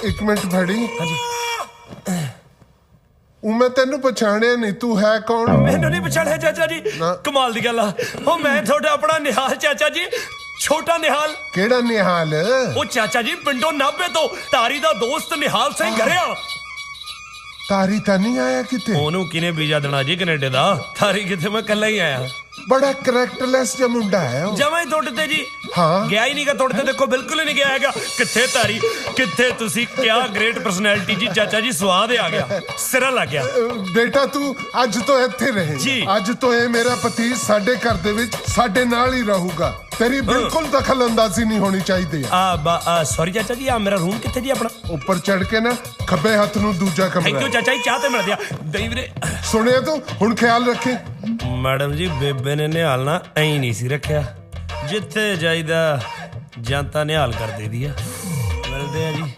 एक मिनट फड़ी। हाँ जी। मैं तेनू पछाणिया नहीं, तू है कौन? मैनू नहीं पछाणिया चाचा जी। कमाल दी गल आ। ओ मैं थोड़ा अपना निहाल चाचा जी, छोटा निहाल। केड़ा निहाल? ओ चाचा जी पिंडों नाभे तो तारी दा दोस्त निहाल सिंह घरिया। तारी ता नहीं आया किते? ओनू किने बीजा देना जी कनेडे दा? तारी किते, मैं कल्ला ही आया। बड़ा करैक्टरलेस जिहा मुंडा है वो। जमा ही तोड़ते जी। हाँ गया ही नहीं गा तोड़ते, देखो बिल्कुल ही नहीं गया हैगा। किथे तारी किथे तुसी, क्या ग्रेट पर्सनैलिटी जी चाचा जी, स्वाद आ गया, सिरा लग गया। बेटा तू अज तो इत्थे रहे जी। अज तो ये मेरा पति साडे घर दे विच साडे नाल ही रहूगा। तेरी बिल्कुल दखल अंदाजी नहीं होनी चाहिए। सॉरी चाचा जी, आ मेरा रूम किथे जी अपना? ऊपर चढ़ के ना खब्बे हाथ नू दूजा थैंक कमरा। यू चाचा जी, चाह ते मिल दिया दई वीरे। सुनिया तू हुण ख्याल रखे। मैडम जी बेबे ने निहाल ना ऐ नहीं सी रखिया, जिथे जाइदा जनता निहाल कर दे दी। मिलते हैं जी।